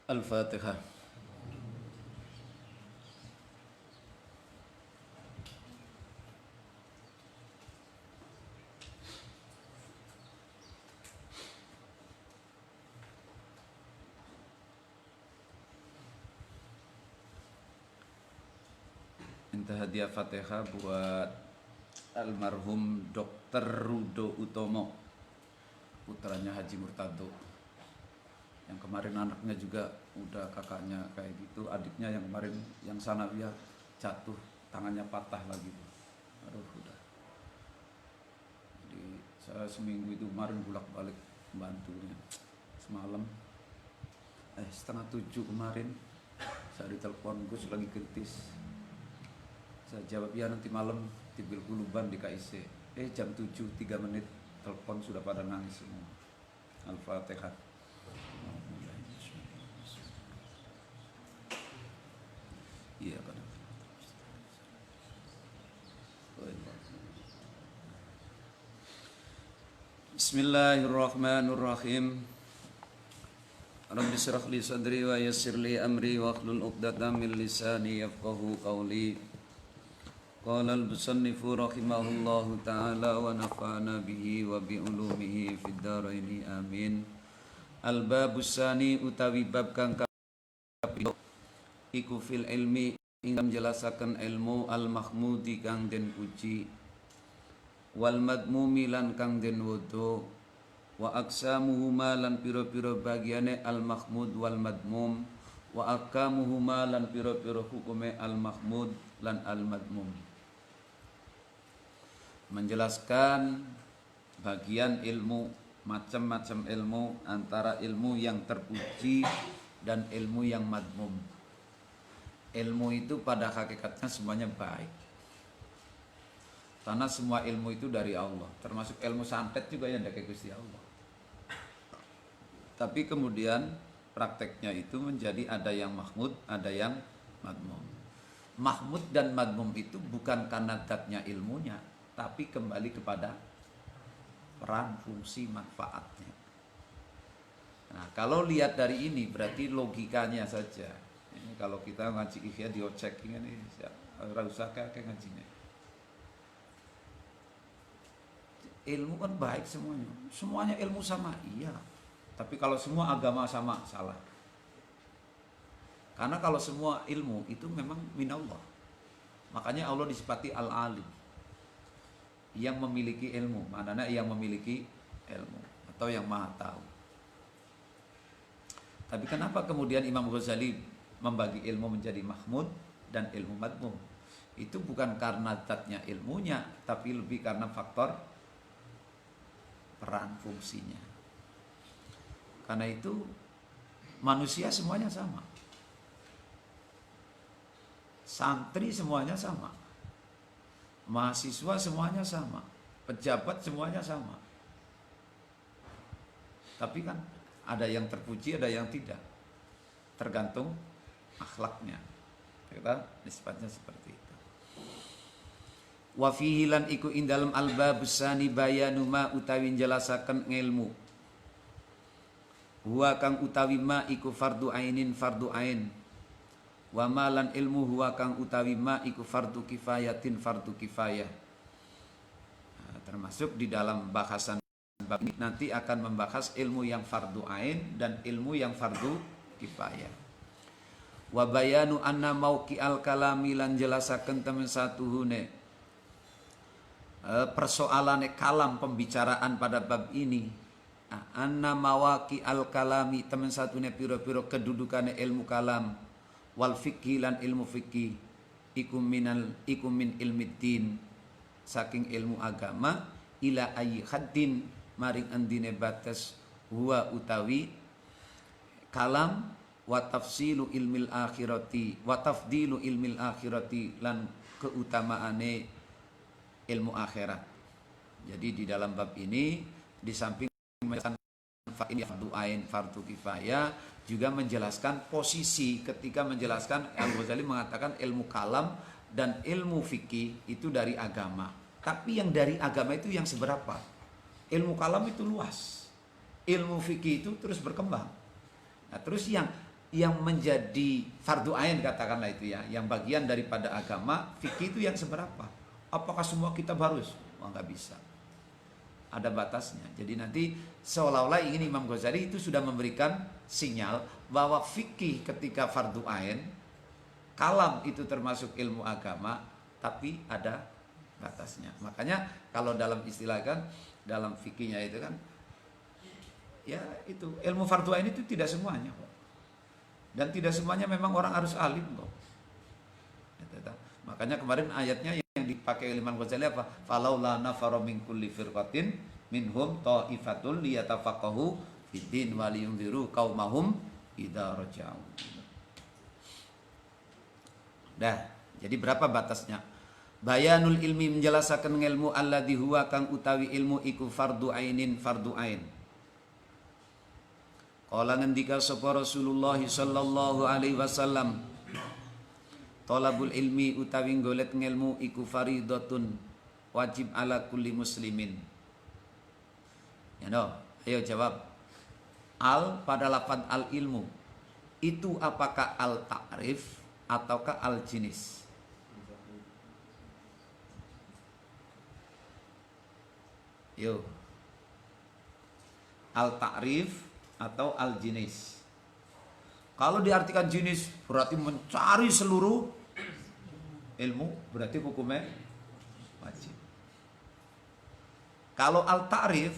Al-Fatihah. Minta hadiah Fatihah buat almarhum Dr. Rudo Utomo, putranya Haji Murtado. Yang kemarin anaknya juga udah kakaknya kayak gitu, adiknya yang kemarin yang sanawiyah jatuh, tangannya patah lagi. Aduh udah. Jadi saya seminggu itu kemarin bolak-balik membantunya. Semalam 6:30 kemarin saya ditelepon, Gus lagi kritis. Saya jawab ya nanti malam tibil kuluban di KIC. Jam 7 3 menit telepon sudah pada nangis semua. Al-Fatihah. Iya pada. Bismillahirrahmanirrahim. Rabbi shrah li sadri wa yassir li amri wa hlul 'uqdatam min lisani yafqahu qawli. Qala al-musannifu rahimahullahu ta'ala wa nafa'ana bihi wa bi ulumihi fid dharaini amin. Al-babus sani utawi bab kang kapindho iku fil ilmi ingkang jelasaken ilmu al-mahmudi kang den puji wal madmumi lan kang den wudu wa aqsamuhuma lan pira-pira bagiane al-mahmud wal madmum wa akamuhuma lan pira-pira hukume al-mahmud lan al-madmum. Menjelaskan bagian ilmu, macam-macam ilmu, antara ilmu yang terpuji dan ilmu yang madmum. Ilmu itu pada hakikatnya semuanya baik, karena semua ilmu itu dari Allah, termasuk ilmu santet juga yang dari Gusti Allah. Tapi kemudian prakteknya itu menjadi ada yang mahmud, ada yang madmum. Mahmud dan madmum itu bukan karena zatnya ilmunya, tapi kembali kepada peran, fungsi, manfaatnya. Nah, kalau lihat dari ini berarti logikanya saja. Ini kalau kita ngaji Ihya diocek ini ora usah kayak ngajinya. Ilmu kan baik semuanya. Semuanya ilmu sama, iya. Tapi kalau semua agama sama, salah. Karena kalau semua ilmu itu memang minallah. Makanya Allah disifati al-alim, yang memiliki ilmu, maknanya yang memiliki ilmu atau yang maha tahu. Tapi kenapa kemudian Imam Ghazali membagi ilmu menjadi mahmud dan ilmu madmum? Itu bukan karena zatnya ilmunya, tapi lebih karena faktor peran fungsinya. Karena itu manusia semuanya sama, santri semuanya sama, mahasiswa semuanya sama, pejabat semuanya sama. Tapi kan ada yang terpuji, ada yang tidak, tergantung akhlaknya. Kita nisbatnya seperti itu. Wa fihi lan iku ing dalem al-babus sani bayanu ma utawi jelasaken ilmu. Huwa kang utawi ma iku fardu ainin fardu ain. Wa ma lan ilmu huwa kang utawi ma iku fardu kifayatin fardu kifayah. Nah, termasuk di dalam bahasan bab ini nanti akan membahas ilmu yang fardu ain dan ilmu yang fardu kifayah. Wa bayanu anna mauqi al-kalami lan jelasaken temen satuhune persoalane kalam pembicaraan pada bab ini. Anna mawaqi al-kalami temen satune piro-piro kedudukane ilmu kalam wal fikhi lan ilmu fikih iku min ilmiddin saking ilmu agama ila ayyi haddin maring andine batas huwa utawi kalam wa tafsilu ilmil akhirati wa tafdilu ilmil akhirati lan keutamaane ilmu akhirat. Jadi di dalam bab ini di samping fardu ain fardu kifayah juga menjelaskan posisi ketika menjelaskan Al-Ghazali mengatakan ilmu kalam dan ilmu fikih itu dari agama. Tapi yang dari agama itu yang seberapa? Ilmu kalam itu luas, ilmu fikih itu terus berkembang. Nah, terus yang yang menjadi fardu ain katakanlah itu ya, yang bagian daripada agama, fikih itu yang seberapa? Apakah semua kitab harus? Oh, nggak bisa. Ada batasnya. Jadi nanti seolah-olah ingin Imam Ghazali itu sudah memberikan sinyal bahwa fikih ketika fardu ain, kalam itu termasuk ilmu agama, tapi ada batasnya. Makanya kalau dalam istilah kan, dalam fikihnya itu kan, ya itu ilmu fardu ain itu tidak semuanya kok. Dan tidak semuanya memang orang harus alim kok. Makanya kemarin ayatnya yang dipakai oleh Imam Ghazali apa? Falaula nafara min kulli firqatin minhum ta'ifatun liyatafaqahu fiddin wa liyunziru qaumahum idza raja'u. Dah, jadi berapa batasnya? Bayanul ilmi menjelaskan ilmu alladzi huwa kang utawi ilmu iku fardu ainin fardu ain. Qala ngendika sapa Rasulullah sallallahu alaihi wasallam, talabul ilmi utawi golek ngelmu iku faridatun wajib ala kulli muslimin. Ya no, ayo jawab. Al pada lafaz al ilmu itu apakah al ta'rif ataukah al jinis? Yo. Al ta'rif atau al jinis. Kalau diartikan jinis berarti mencari seluruh ilmu, berarti hukumnya wajib. Kalau al ta'rif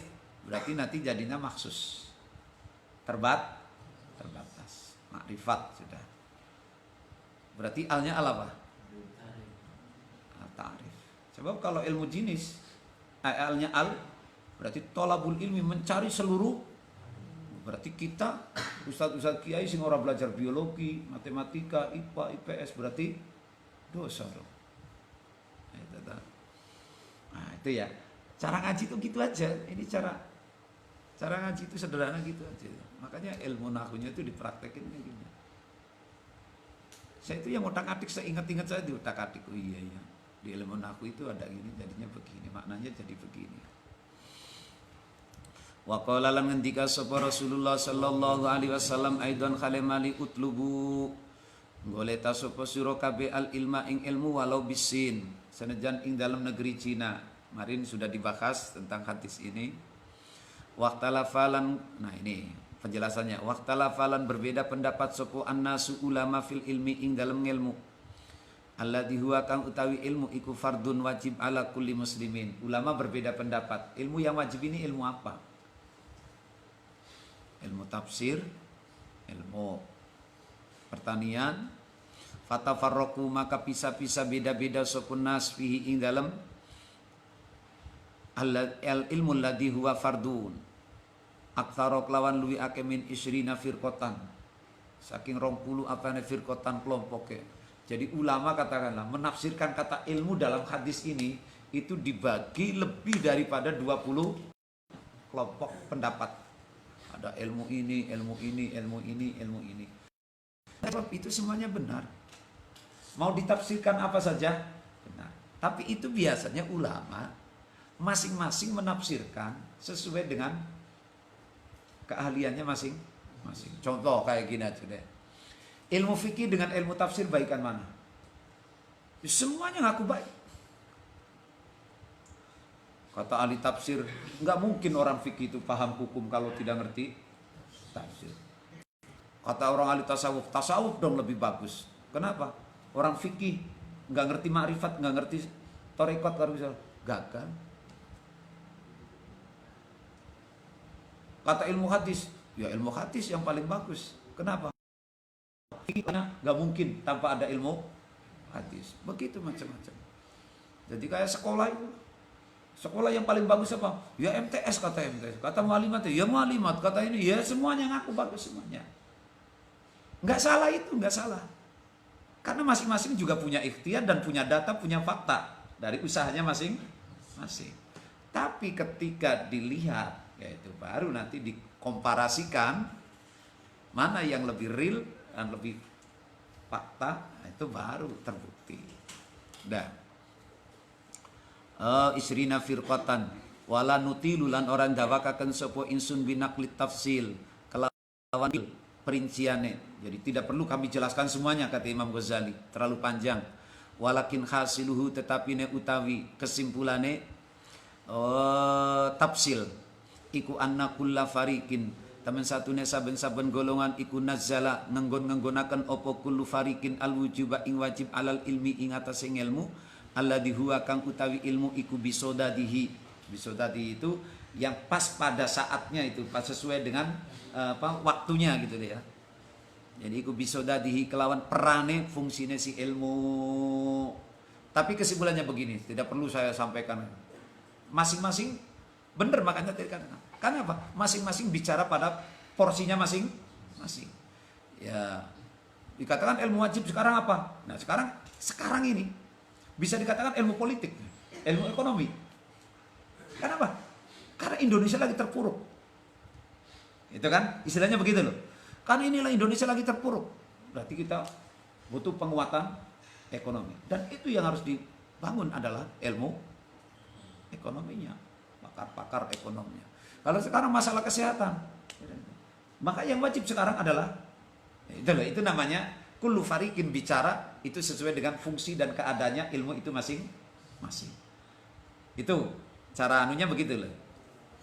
berarti nanti jadinya maksus, terbatas, makrifat sudah. Berarti alnya al apa? Al ta'rif. Sebab kalau ilmu jinis alnya al berarti tolabul ilmi mencari seluruh. Berarti kita ustadz kiai sing ora belajar biologi, matematika, IPA, IPS berarti dosa dong. Nah, itu ya. Cara ngaji itu gitu aja. Ini cara ngaji itu sederhana gitu aja. Makanya ilmu nahunya itu dipraktekin kayak gini. Saya itu yang otak-atik, saya ingat-ingat saya di otak-atik. Oh iya. Di ilmu nahu itu ada gini, jadinya begini, maknanya jadi begini. Wa qala lan ngendika sapa Rasulullah sallallahu alaihi wasallam aidan khalimali utlubu goleta sapa sira kabeh al ilma ing ilmu walau bisin senajan ing dalam negeri Cina. Kemarin sudah dibahas tentang hadis ini. Waqtalafalan, nah ini penjelasannya. Waqtalafalan berbeda pendapat sapa annasu ulama fil ilmi ing dalam ilmu. Alladzi huwa kang utawi ilmu iku fardun wajib ala kulli muslimin. Ulama berbeda pendapat. Ilmu yang wajib ini ilmu apa? Ilmu tafsir, ilmu pertanian, fatafarraqu maka pisah-pisah beda-beda sopun nas fihi ing dalam al ilmu alladzi huwa fardun. Aktsara lawan luwi akeh min isrina firqatan. Saking 20 apane firqatan kelompoke. Jadi ulama katakanlah menafsirkan kata ilmu dalam hadis ini itu dibagi lebih daripada 20 kelompok pendapat. Ada ilmu ini, ilmu ini, ilmu ini, ilmu ini. Sebab itu semuanya benar. Mau ditafsirkan apa saja benar. Tapi itu biasanya ulama masing-masing menafsirkan sesuai dengan keahliannya masing-masing. Contoh kayak gini aja deh. Ilmu fikih dengan ilmu tafsir baikan mana? Semuanya ngaku baik. Kata ahli tafsir, nggak mungkin orang fikih itu paham hukum kalau tidak ngerti tafsir. Kata orang ahli tasawuf dong lebih bagus. Kenapa? Orang fikih nggak ngerti makrifat, nggak ngerti tarekat, gagal. Kata ilmu hadis, ya ilmu hadis yang paling bagus. Kenapa? Fikihnya nggak mungkin tanpa ada ilmu hadis. Begitu macam-macam. Jadi kayak sekolah itu. Sekolah yang paling bagus apa? Ya MTS kata MTS. Kata mualimat ya mualimat. Kata ini ya semuanya ngaku bagus semuanya. Nggak salah itu, nggak salah. Karena masing-masing juga punya ikhtiar dan punya data, punya fakta dari usahanya masing-masing. Tapi ketika dilihat, yaitu baru nanti dikomparasikan mana yang lebih real dan lebih fakta, itu baru terbukti. Dah. Isrina firqatan wala nutilu lan orang dawakaken sapa insun binaklit tafsil kelawan perinciannya. Jadi tidak perlu kami jelaskan semuanya, kata Imam Ghazali, terlalu panjang. Walakin hasiluhu, tetapi ne utawi kesimpulannya tafsil iku anna kulla farikin, temen satune saben-saben golongan iku nazzala ngenggon-ngenggonaken opo kullu farikin al wujuba ing wajib alal ilmi ing atase ilmu alladhi huwa kang utawi ilmu iku bisodadihi. Bisodadihi itu yang pas pada saatnya, itu pas sesuai dengan waktunya gitu deh ya. Jadi iku bisodadihi kelawan perane fungsine si ilmu. Tapi kesimpulannya begini, tidak perlu saya sampaikan. Masing-masing benar, makanya tadi katakan. Karena apa? Masing-masing bicara pada porsinya masing-masing. Ya, dikatakan ilmu wajib sekarang apa? Nah, sekarang ini bisa dikatakan ilmu politik, ilmu ekonomi. Kenapa? Karena Indonesia lagi terpuruk. Itu kan? Istilahnya begitu loh. Karena inilah Indonesia lagi terpuruk. Berarti kita butuh penguatan ekonomi. Dan itu yang harus dibangun adalah ilmu ekonominya, pakar-pakar ekonominya. Kalau sekarang masalah kesehatan, maka yang wajib sekarang adalah itu namanya kullu fariqin, bicara itu sesuai dengan fungsi dan keadaannya ilmu itu masing-masing. Itu cara anunya begitu loh.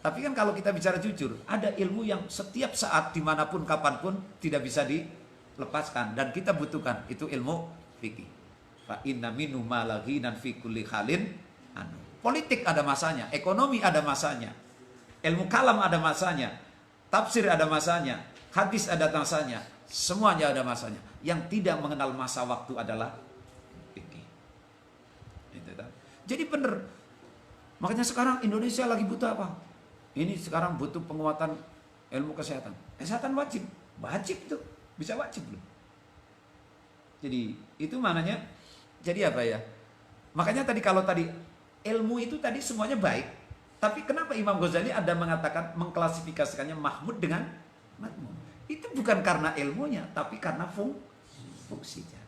Tapi kan kalau kita bicara jujur, ada ilmu yang setiap saat dimanapun kapanpun tidak bisa dilepaskan dan kita butuhkan, itu ilmu fikih. Fa inna minhu ma laghinan fi kulli halin anu. Politik ada masanya, ekonomi ada masanya, ilmu kalam ada masanya, tafsir ada masanya, hadis ada masanya, semuanya ada masanya. Yang tidak mengenal masa waktu adalah fikih. Jadi benar. Makanya sekarang Indonesia lagi butuh apa? Ini sekarang butuh penguatan ilmu kesehatan. Kesehatan wajib itu bisa wajib loh. Jadi itu mananya. Jadi apa ya? Makanya tadi kalau tadi ilmu itu tadi semuanya baik, tapi kenapa Imam Ghazali ada mengatakan mengklasifikasikannya mahmud dengan madmum? Itu bukan karena ilmunya, tapi karena fungsinya.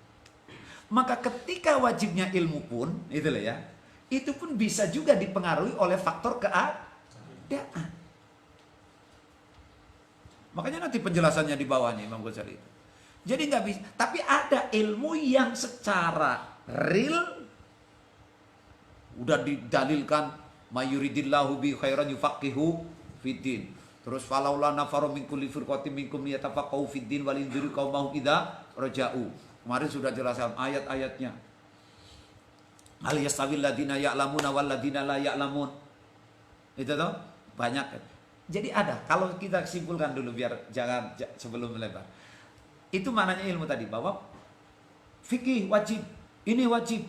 Maka ketika wajibnya ilmu pun, itu loh ya, itu pun bisa juga dipengaruhi oleh faktor keadaan. Makanya nanti penjelasannya di bawahnya Imam Ghazali itu. Jadi nggak bisa, tapi ada ilmu yang secara real udah didalilkan, mayuridillahu bi khairan yufaqihu fiddin. Terus falaula nafaru min kulli firqatin minkum liyatafaqahu fiddin walindiri qaumahum idza raja'u. Kemarin sudah jelaskan ayat-ayatnya. Hal yastawil ladina ya'lamuna wal ladina la ya'lamun. Itu toh banyak. Jadi ada, kalau kita simpulkan dulu biar jangan sebelum melebar. Itu maknanya ilmu tadi, bahwa fikih wajib, ini wajib.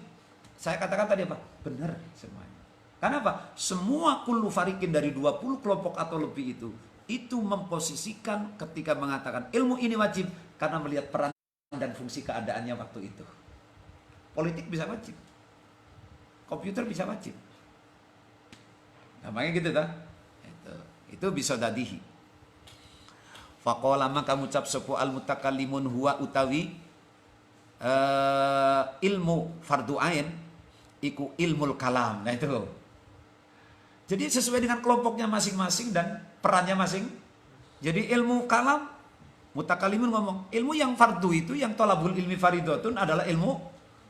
Saya katakan tadi apa? Benar semuanya. Karena apa? Semua kullu farikin dari 20 kelompok atau lebih itu memposisikan ketika mengatakan ilmu ini wajib karena melihat peran dan fungsi keadaannya waktu itu. Politik bisa wajib. Komputer bisa wajib. Namanya gitu dah. Itu bisa dadihi. Faqala maka ngucap sapa al mutakallimun huwa utawi ilmu fardu ain iku ilmul kalam. Nah itu. Jadi sesuai dengan kelompoknya masing-masing dan perannya masing. Jadi ilmu kalam, mutakallimun ngomong, ilmu yang fardu itu, yang tolabul ilmi faridatun adalah ilmu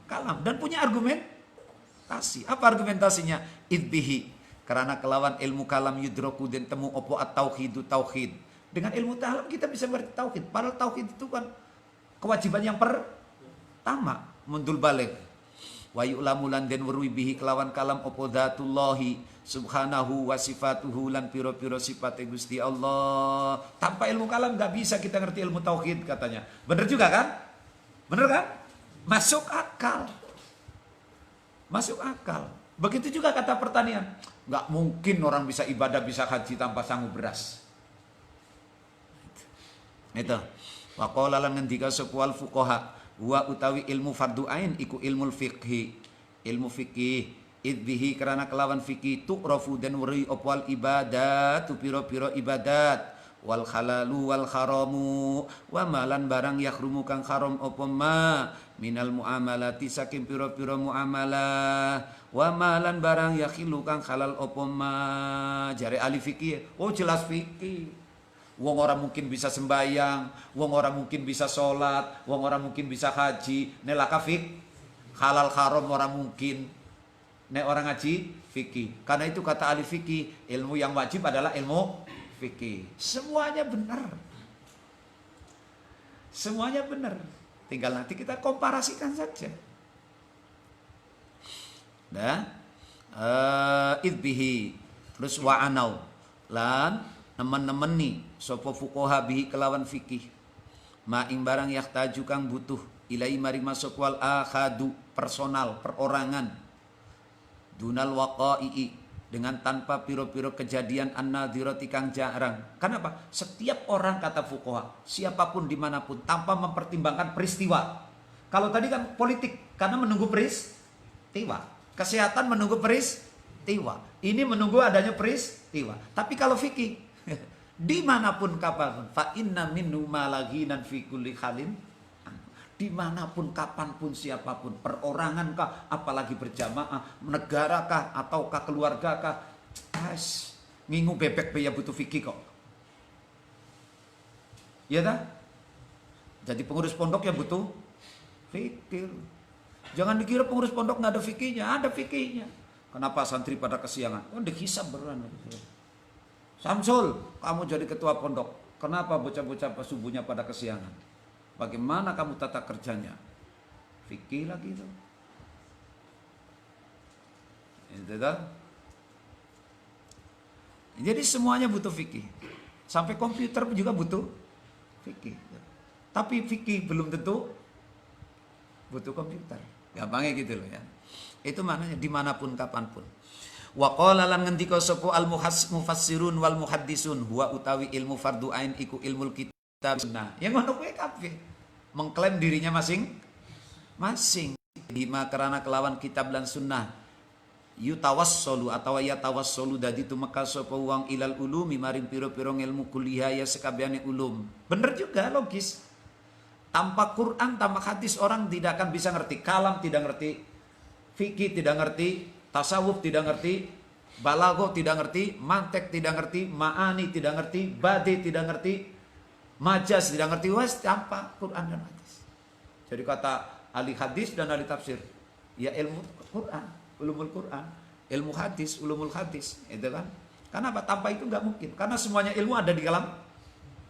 kalam dan punya argumentasi. Apa argumentasinya? Idbihi, karena kelawan ilmu kalam yudroku dan temu opo at-tauhidu tauhid. Dengan ilmu kalam kita bisa berarti tauhid. Padahal tauhid itu kan kewajiban yang pertama. Mundul balik. Wa yu'lamu lan den weruhi bihi kelawan kalam opo dzatullahi subhanahu wa sifatuhu lan piro-piro sifate Gusti Allah. Tanpa ilmu kalam gak bisa kita ngerti ilmu tauhid katanya. Bener juga kan? Bener kan? Masuk akal. Masuk akal. Begitu juga kata pertanian. Nggak mungkin orang bisa ibadah, bisa haji tanpa sanggup beras. Itu. Wa qala lan ngendika sapa fuqaha wa utawi ilmu fardu ain iku ilmu fiqhi. Ilmu fikih idbihi karena kelawan fikih tu'rafu dan weri opwal ibadat tu piro-piro ibadat wal halalu wal haramu wa malan barang yahrumu kang haram apa ma minal muamalati saking piro-piro muamalah wa malan barang yakhilu kang halal apa ma jare ahli fikih. Oh jelas fikih. Wong orang mungkin bisa sembayang, wong orang mungkin bisa sholat, wong orang mungkin bisa haji. Nelaka halal haram orang mungkin. Nek orang ngaji fikih. Karena itu kata ahli fikih, ilmu yang wajib adalah ilmu fikih. Semuanya benar. Semuanya benar. Tinggal nanti kita komparasikan saja. Nah, idbihi terus wa'anau lan nemen-nemen nih sopo fuqaha bihi kelawan fikih ma ing barang yahtaju kang butuh ilai mari masuk wal akhadu personal perorangan dunal waqa'i dengan tanpa piro-piro kejadian an-nadhirati kang jarang. Kenapa? Setiap orang kata fuqaha siapapun dimanapun tanpa mempertimbangkan peristiwa. Kalau tadi kan politik karena menunggu peristiwa, kesehatan menunggu peristiwa, ini menunggu adanya peristiwa. Tapi kalau fikih dimanapun kapanpun fa inna minhu malaginan fi kulli halin, dimanapun kapanpun siapapun, perorangan kah apalagi berjamaah, negara kah ataukah keluarga kah, ngingu bebek ya butuh fikih kok. Ya dah, jadi pengurus pondok ya butuh fikih. Jangan dikira pengurus pondok nggak ada fikihnya, ada fikihnya. Kenapa santri pada kesiangan? Oh, dihisab beran. Samsul, kamu jadi ketua pondok. Kenapa bocah-bocah subuhnya pada kesiangan? Bagaimana kamu tata kerjanya? Fikih lagi itu. Itu kan? Jadi semuanya butuh fikih. Sampai komputer juga butuh fikih. Tapi fikih belum tentu butuh komputer. Gampangnya gitu loh ya. Itu maknanya dimanapun kapanpun. Wa qala lan ngendika sapa al mufassirun wal muhaddisun huwa utawi ilmu fardu ain iku ilmul kitab sunnah. Yang ngono kuwi kabeh mengklaim dirinya masing-masing bima karena kelawan kitab lan sunnah yutawassolu atau yatawassolu dadi tumeka sapa wong ilal ulumi maring pira-pira ilmu kuliah ya sekabehane ulum. Bener juga, logis. Tanpa Quran, tanpa hadis orang tidak akan bisa ngerti kalam, tidak ngerti fikih, tidak ngerti tasawuf, tidak ngerti balaghah, tidak ngerti mantek, tidak ngerti ma'ani, tidak ngerti badi, tidak ngerti majas, tidak ngerti tanpa Quran dan hadis. Jadi kata ahli hadis dan ahli tafsir, ya ilmu Quran, ulumul Quran, ilmu hadis, ulumul hadis, itu kan? Karena apa? Tanpa itu nggak mungkin. Karena semuanya ilmu ada di dalam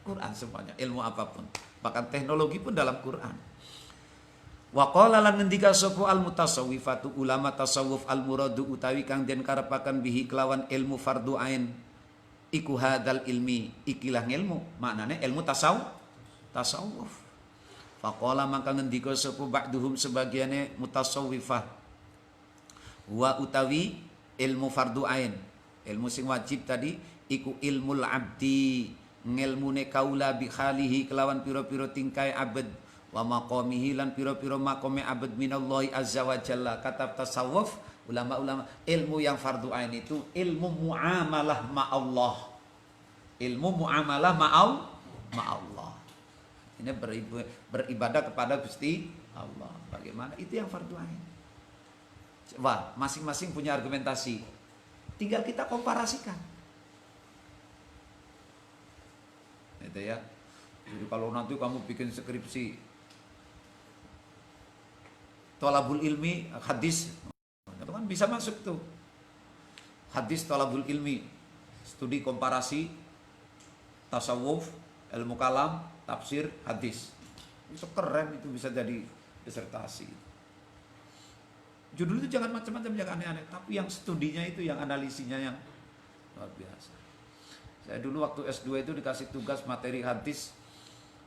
Quran, semuanya ilmu apapun, bahkan teknologi pun dalam Quran. Wa qala lan ngendika sapa al mutasawwifatu ulama tasawuf al muradu utawi kang den karepaken bihi kelawan ilmu fardu ain iku hadal ilmi ikilah ilmu maknane ilmu tasawuf. Faqala maka ngendika sapa ba'duhum sebagiane mutasawwifah wa utawi ilmu fardu ain ilmu sing wajib tadi iku ilmul abdi ngilmune kaula bi khalihi kelawan pira-pira tingkai abad wa maqamihi lan pira-pira maqame abad minallahi azza wa jalla. Kata tasawuf ulama-ulama, ilmu yang fardu ain itu ilmu muamalah ma'allah. Ilmu muamalah ma'allah. Ini beribadah kepada Gusti Allah. Bagaimana? Itu yang fardu ain. Wah, masing-masing punya argumentasi. Tinggal kita komparasikan. Itu ya. Jadi kalau nanti kamu bikin skripsi thalabul ilmi hadis, itu kan bisa masuk tuh. Hadis thalabul ilmi, studi komparasi tasawuf, ilmu kalam, tafsir, hadis. Itu keren, itu bisa jadi disertasi. Judul itu jangan macam-macam, jangan aneh-aneh, tapi yang studinya itu, yang analisinya yang luar biasa. Saya dulu waktu S2 itu dikasih tugas materi hadis,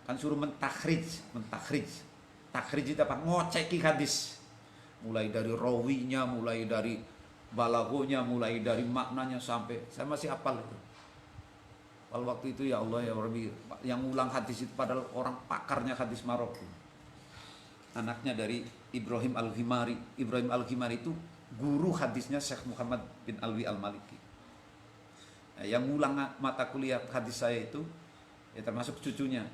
kan suruh mentakhrij. Takhrij itu apa? Ngoceki hadis. Mulai dari rawinya, mulai dari balaghonya, mulai dari maknanya sampai saya masih hafal itu. Kalau waktu itu ya Allah ya Rabbi, yang ulang hadis itu padahal orang pakarnya hadis Maroko. Anaknya dari Ibrahim Al-Ghimari. Ibrahim Al-Ghimari itu guru hadisnya Syekh Muhammad bin Alwi Al-Maliki. Nah, yang ulang mata kuliah hadis saya itu ya termasuk cucunya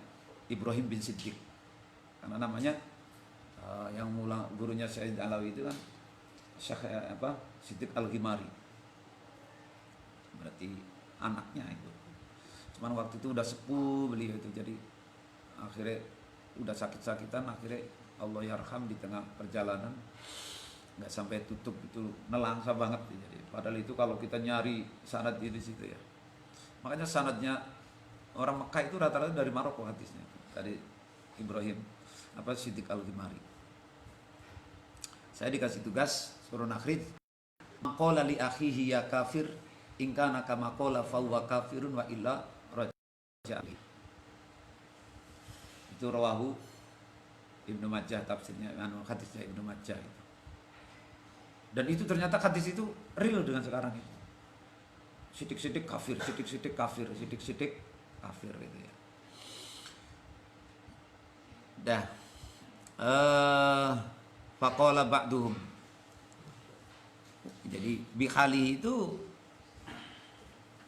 Ibrahim bin Siddiq. Karena namanya yang ulang gurunya Syekh Alawi itu kan Syekh Siddiq Al-Ghimari. Berarti anaknya itu. Cuman waktu itu udah sepuh beliau itu, jadi akhirnya udah sakit-sakitan, akhirnya Allah yarham di tengah perjalanan nggak sampai tutup, itu nelangsa banget. Jadi padahal itu kalau kita nyari sanad di situ ya, makanya sanadnya orang Mekah itu rata-rata dari Maroko hadisnya, dari Ibrahim Siddiq Al-Ghimari. Saya dikasih tugas suruh nakhrij maqala li akhihi ya kafir in kana kama qala fa huwa kafirun wa illa raja'i. Itu rawahu Ibnu Majah, tafsirnya hadisnya Ibnu Majah itu. Dan itu ternyata hadis itu real dengan sekarang itu. Sidik-sidik kafir, sidik-sidik kafir, sidik-sidik kafir gitu ya. Dah. Faqala ba'duhum. Jadi bihali itu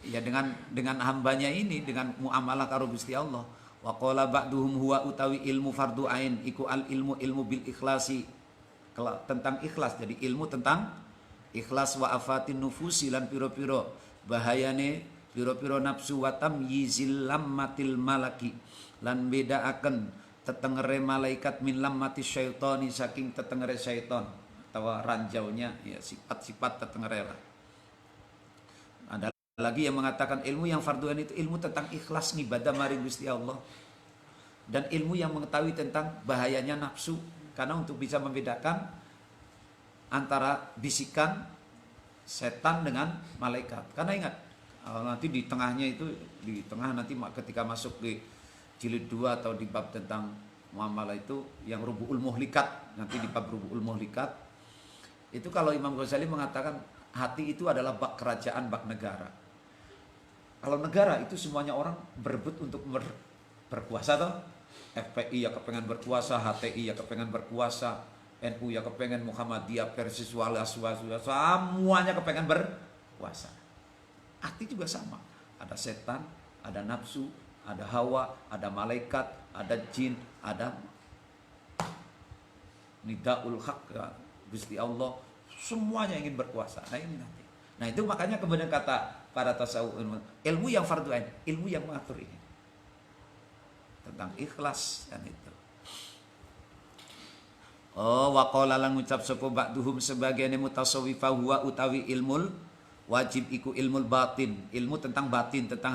ya dengan hambanya ini, dengan muamalah karo Gusti Allah. Wa qala ba'duhum huwa utawi ilmu fardu ain iku al ilmu bil ikhlasi, tentang ikhlas. Jadi ilmu tentang ikhlas wa afatin nufusi lan piro-piro bahayane piro-piro nafsu wa tamyizil lammatil malaki lan bedaaken tetengere malaikat min lammati syaitani saking tetengere syaitan atau ranjaunya ya, sifat-sifat tetengere lah. Ada lagi yang mengatakan ilmu yang fardu ain itu ilmu tentang ikhlas ngibadah maring Gusti Allah, dan ilmu yang mengetahui tentang bahayanya nafsu, karena untuk bisa membedakan antara bisikan setan dengan malaikat. Karena ingat, nanti di tengahnya itu, di tengah nanti ketika masuk di jilid 2 atau di bab tentang muamalah itu yang Rubu'ul Muhlikat, nanti di bab Rubu'ul Muhlikat itu kalau Imam Ghazali mengatakan hati itu adalah bak kerajaan, bak negara. Kalau negara itu semuanya orang berebut untuk berkuasa toh. FPI ya kepengen berkuasa, HTI ya kepengen berkuasa, NU ya kepengen, Muhammadiyah, Persis, Walas, semuanya kepengen berkuasa. Hati juga sama, ada setan, ada nafsu, ada hawa, ada malaikat, ada jin, ada nidaul haq, Gusti Allah, semuanya ingin berkuasa. Nah ini nanti. Nah itu makanya kemudian kata para tasawuf, ilmu yang fardu ain, ilmu yang mengatur ini tentang ikhlas dan itu. Oh, wa qala lan ngucap sapa ba'duhum sebagian mutasawwifah huwa utawi ilmul wajib iku ilmul batin, ilmu tentang batin, tentang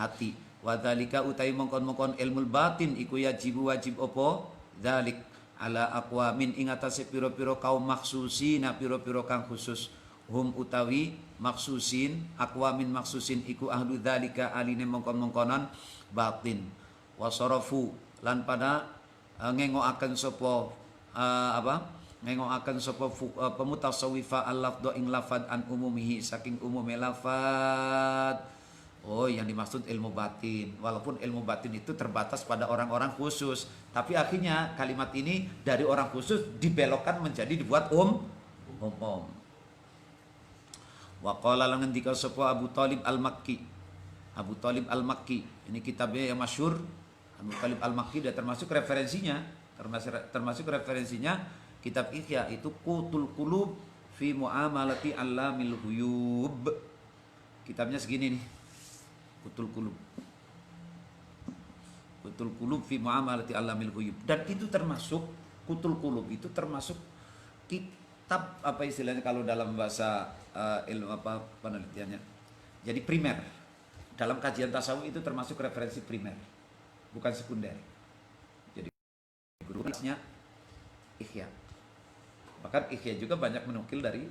hati. Wa dzalika utawi mongkon-mongkon ilmul batin iku yajibu wajib opo dzalik ala aqwamin ing atase pira-pira kaum maksusin, pira-pira kang khusus. Hum utawi maksusin, aqwamin maksusin iku ahlu dzalika aline mongkon-mongkonan batin. Wasarafu lan pada ngengokaken sapa ngengokaken sapa pemutasawwifa al-lafdhu ing lafad an umumihi saking umume lafad. Oh, yang dimaksud ilmu batin. Walaupun ilmu batin itu terbatas pada orang-orang khusus, tapi akhirnya kalimat ini dari orang khusus dibelokkan menjadi dibuat umum. Wa qala lan ngendika sapa Abu Thalib Al-Makki. Abu Thalib Al-Makki, ini kitabnya yang masyhur. Abu Thalib Al-Makki dia termasuk referensinya, kitab Ihya itu Qutul Qulub fi Muamalati Allamil Ghuyub. Kitabnya segini nih. Qutul Qulub fi Muamalati Allamil Ghuyub. Dan itu termasuk Qutul Qulub itu termasuk kitab apa istilahnya kalau dalam bahasa ilmu apa penelitiannya. Jadi primer. Dalam kajian tasawuf itu termasuk referensi primer, bukan sekunder. Jadi gurunya Ihya. Bahkan Ihya juga banyak menukil dari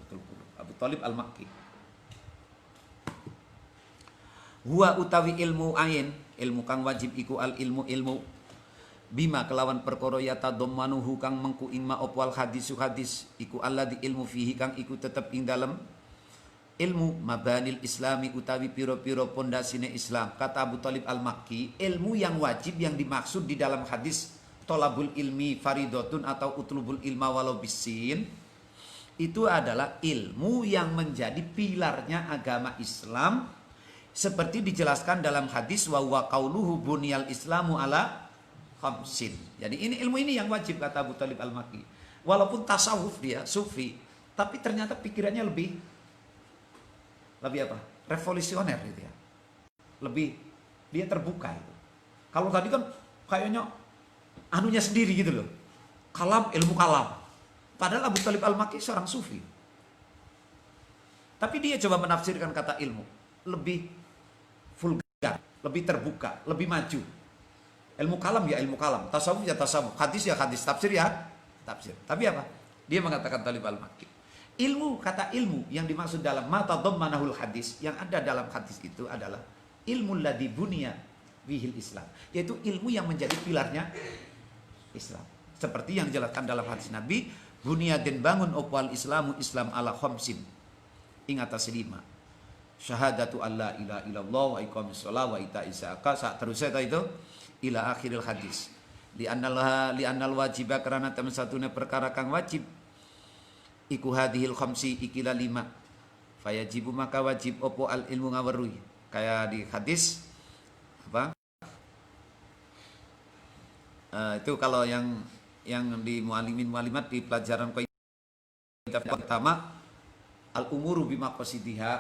Qutul Qulub. Abu Thalib Al-Makki. Huwa utawi ilmu ain, ilmu kang wajib iku al ilmu bima kelawan perkara yata dommanuhu kang mengku ing ma opwal hadis iku alladzi ilmu fihi kang iku tetep ing dalem ilmu mabanil islami utawi piro-piro pondasine Islam. Kata Abu Thalib Al-Makki, ilmu yang wajib yang dimaksud di dalam hadis tolabul ilmi faridotun atau utlubul ilma walau bisin, itu adalah ilmu yang menjadi pilarnya agama Islam, seperti dijelaskan dalam hadis wa huwa qauluhu bunyal islamu ala khamsin. Jadi ini ilmu ini yang wajib, kata Abu Thalib Al-Makki. Walaupun tasawuf dia sufi, tapi ternyata pikirannya lebih apa? Revolusioner gitu ya. lebih dia terbuka itu. Kalau tadi kan kayaknya anunya sendiri gitu loh. Kalam, ilmu kalam. Padahal Abu Thalib Al-Makki seorang sufi. Tapi dia coba menafsirkan kata ilmu lebih vulgar, lebih terbuka, lebih maju. Ilmu kalam ya ilmu kalam, tasawuf ya tasawuf, hadis ya hadis, tafsir ya tafsir. Tapi apa? Dia mengatakan Thalib Al-Makki. Ilmu, kata ilmu yang dimaksud dalam mata dhammanahul hadis, yang ada dalam hadis itu adalah ilmu ladzi bunya bihil Islam, yaitu ilmu yang menjadi pilarnya Islam. Seperti yang dijelaskan dalam hadis Nabi, bunyadin bangun opal Islamu Islam ala khamsin. Ingat atas 5. Syahadatu alla ilaha illallah wa iqamis shalah wa ita'iz zakat. Saat terusnya itu ila akhiril hadis. Li annal wajiba karena teman satune perkara kang wajib iku hadhil khamsi ikila 5. Fayajibu maka wajib opo al ilmu ngaweruhi. Kayak di hadis apa? Itu kalau yang di muallimin muallimat di pelajaran kitab pertama al-umuru bimaqasidiha,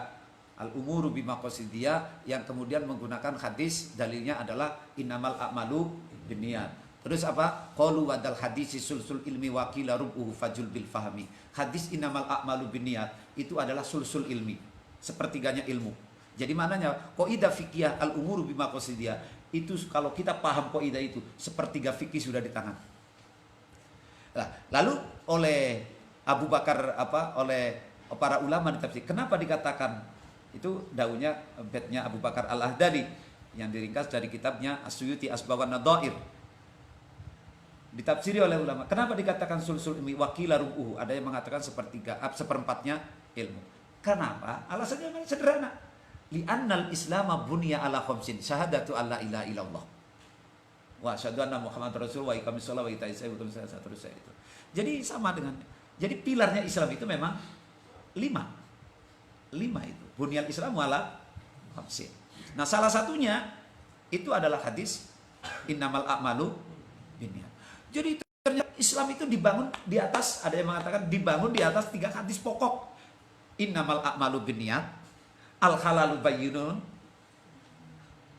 al-umuru bimaqasidiha, yang kemudian menggunakan hadis dalilnya adalah innamal a'malu binniyat. Terus apa? Qalu wadal hadisi sulsul ilmi wa qila rubuhu fajul bil fahmi. Hadis innamal a'malu binniyat itu adalah sulsul ilmi, sepertiganya ilmu. Jadi maknanya qaidah fikih al-umuru bimaqasidiha itu kalau kita paham kaidah itu sepertiga fikih sudah di tangan. Nah, lalu oleh Abu Bakar oleh para ulama di tafsir, kenapa dikatakan itu daunnya bednya Abu Bakar Al-Ahdali yang diringkas dari kitabnya As-Suyuti Asbawan Nadhair. Ditafsiri oleh ulama, kenapa dikatakan sulsul ilmi wakila rubuhu, ada yang mengatakan seperempatnya ilmu. Kenapa? Alasannya memang sederhana. Li'annal islama bunya ala khamsin, syahadatu alla ilaha illallah wa asyhadu anna Muhammad Rasul wa iqamis shalah wa ita'iz zakat, terus itu. Jadi sama dengan, jadi pilarnya Islam itu memang 5 itu. Bunyal Islam ala khamsin. Nah, salah satunya itu adalah hadis innamal a'malu binniyat. Jadi ternyata Islam itu dibangun di atas, ada yang mengatakan dibangun di atas 3 hadis pokok. Innamal a'malu binniyat, al halalu bayyinun.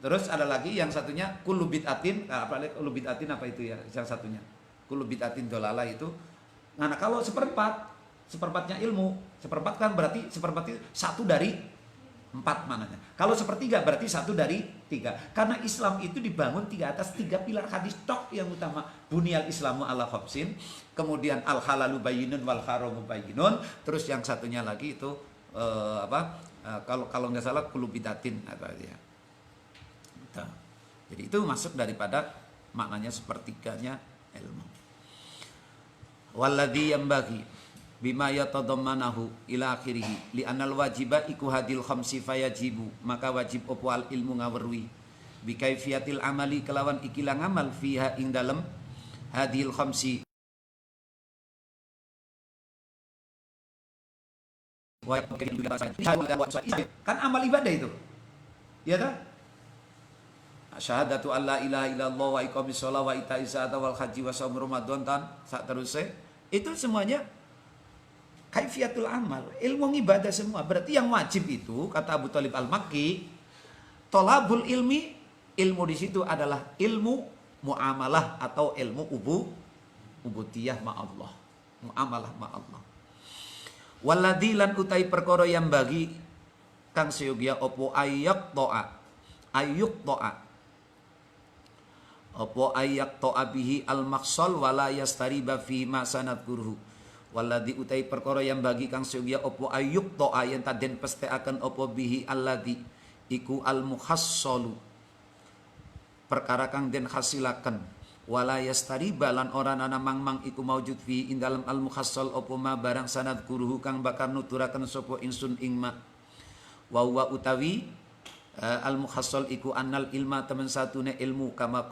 Terus ada lagi yang satunya kullu bid'atin, kullu bid'atin apa itu ya? Yang satunya kullu bid'atin dolalah itu. Nah, kalau seperempatnya ilmu, seperempat kan berarti seperempat itu 1 dari 4 mananya. Kalau sepertiga berarti 1 dari 3. Karena Islam itu dibangun atas 3 pilar hadis tok yang utama. Bunyal Islamu ala khamsin, kemudian al halalu bayyinun wal haramu bayyinun, terus yang satunya lagi itu kalau nggak salah kullu bidatin atau ya. Jadi itu masuk daripada maknanya sepertiganya ilmu. Walladzi yambaghi bima yatadammanahu ila akhirih li anal wajiba iku hadil khamsi fayajibu, maka wajib opo al ilmu ngaweruhi bi kaifiyatil amali kelawan ikilang amal fiha ing dalem hadil khamsi kan amal ibadah itu ya kan, syahadatu alla ilaha illallah wa iqamis shalah wa ita'iz zakat wal haji wa shaum ramadan sak terusé itu semuanya kaifiatul amal, ilmu ibadah semua. Berarti yang wajib itu kata Abu Thalib Al-Makki, tolabul ilmi, ilmu di situ adalah ilmu muamalah atau ilmu ubudiyah ma Allah, muamalah ma Allah. Walladzi lan utai perkara yang bagi kang seyogya opo ayyuk to'a opo ayak to'a bihi al maksol wala yastariba fi ma sanadkurhu. Walladzi utai perkara yang bagi kang seyogya opo ayyuk to'a yang taden peste akan opo bihi alladzi iku al muhassalu perkara kang den hasilaken wala yastariba lan ora ana mang iku maujud fi ing dalem al muhassal opo ma barang sanadkurhu kang bakar nuturaken sapa insun ing ma wa utawi al muhassal iku annal ilma temen satune ilmu kama